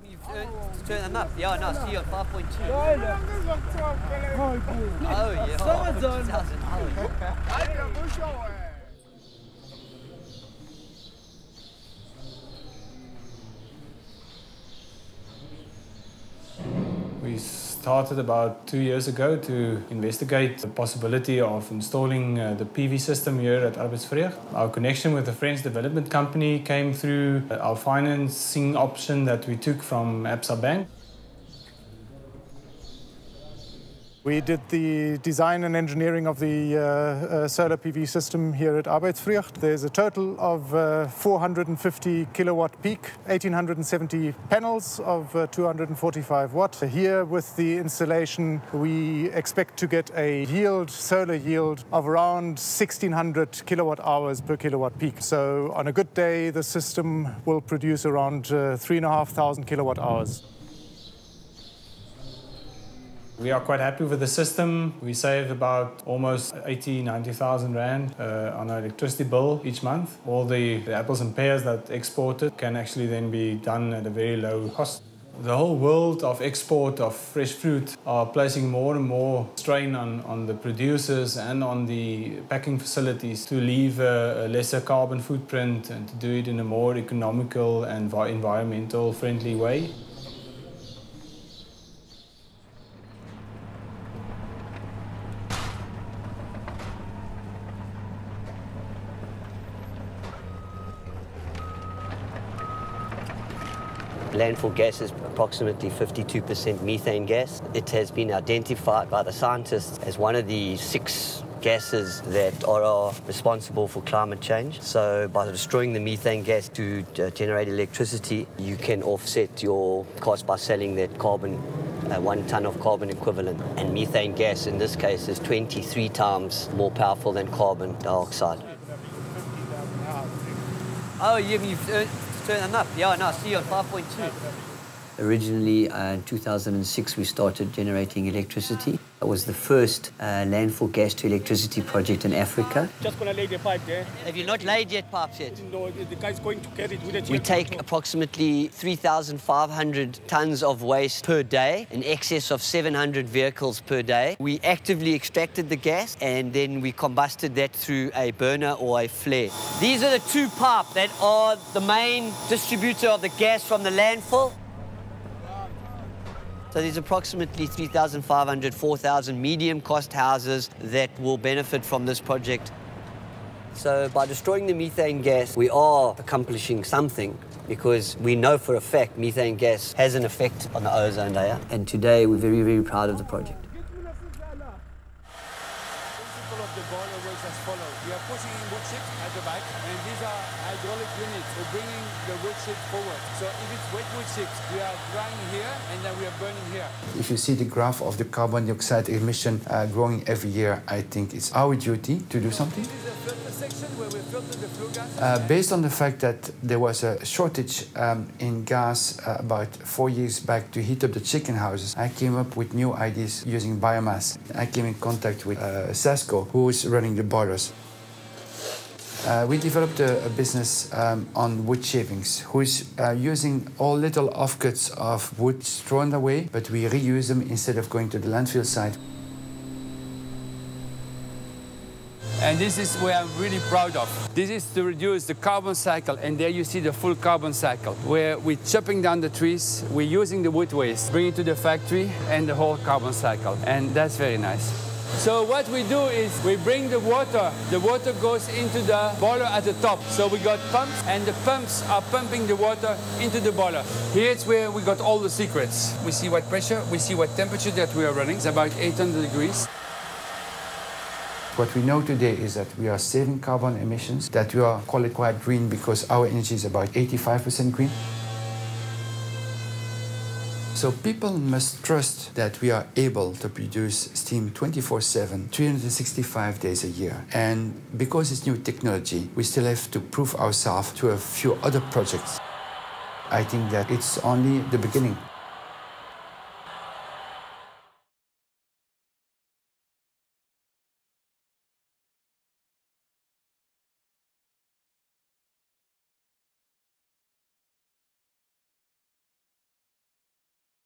you've turned them up. Yeah, no, I see you on 5.2. Oh, yeah. We started about 2 years ago to investigate the possibility of installing the PV system here at Arbeidsvreugd. Our connection with the French development company came through our financing option that we took from Absa Bank. We did the design and engineering of the solar PV system here at Arbeidsvreugd. There's a total of 450 kilowatt peak, 1,870 panels of 245 watt. Here with the installation, we expect to get a solar yield of around 1,600 kilowatt hours per kilowatt peak. So on a good day, the system will produce around 3,500 kilowatt hours. We are quite happy with the system. We save about almost 90,000 Rand on our electricity bill each month. All the apples and pears that exported can actually then be done at a very low cost. The whole world of export of fresh fruit are placing more and more strain on the producers and on the packing facilities to leave a lesser carbon footprint and to do it in a more economical and environmental friendly way. Landfill gas is approximately 52% methane gas. It has been identified by the scientists as one of the 6 gases that are responsible for climate change. So by destroying the methane gas to generate electricity, you can offset your cost by selling that carbon, 1 ton of carbon equivalent. And methane gas in this case is 23 times more powerful than carbon dioxide. Oh, you've turned them up. Yeah, no, I see you on 5.2. Originally, in 2006, we started generating electricity. It was the first landfill gas to electricity project in Africa. Just going to lay the pipe there. Have you not laid yet pipes yet? No, the guy's going to carry it with a We take approximately 3,500 tons of waste per day, in excess of 700 vehicles per day. We actively extracted the gas and then we combusted that through a burner or a flare. These are the 2 pipes that are the main distributor of the gas from the landfill. So there's approximately 3,500, 4,000 medium-cost houses that will benefit from this project. So by destroying the methane gas, we are accomplishing something because we know for a fact methane gas has an effect on the ozone layer. And today we're very, very proud of the project. The boiler works as follows. We are pushing in wood chips at the back, and these are hydraulic units for bringing the wood chips forward. So if it's wet wood chips, we are drying here, and then we are burning here. If you see the graph of the carbon dioxide emission growing every year, I think it's our duty to do something. This is a filter section where we filter the flue gas. Based on the fact that there was a shortage in gas about 4 years back to heat up the chicken houses, I came up with new ideas using biomass. I came in contact with Sasco, who is running the boilers. We developed a business on wood shavings, who is using all little offcuts of wood thrown away, but we reuse them instead of going to the landfill site. And this is where I'm really proud of. This is to reduce the carbon cycle, and there you see the full carbon cycle, where we're chopping down the trees, we're using the wood waste, bring it to the factory, and the whole carbon cycle, and that's very nice. So what we do is we bring the water goes into the boiler at the top. So we got pumps, and the pumps are pumping the water into the boiler. Here's where we got all the secrets. We see what pressure, we see what temperature that we are running. It's about 800 degrees. What we know today is that we are saving carbon emissions, that we are, call it quite green, because our energy is about 85% green. So people must trust that we are able to produce steam 24/7, 365 days a year. And because it's new technology, we still have to prove ourselves to a few other projects. I think that it's only the beginning.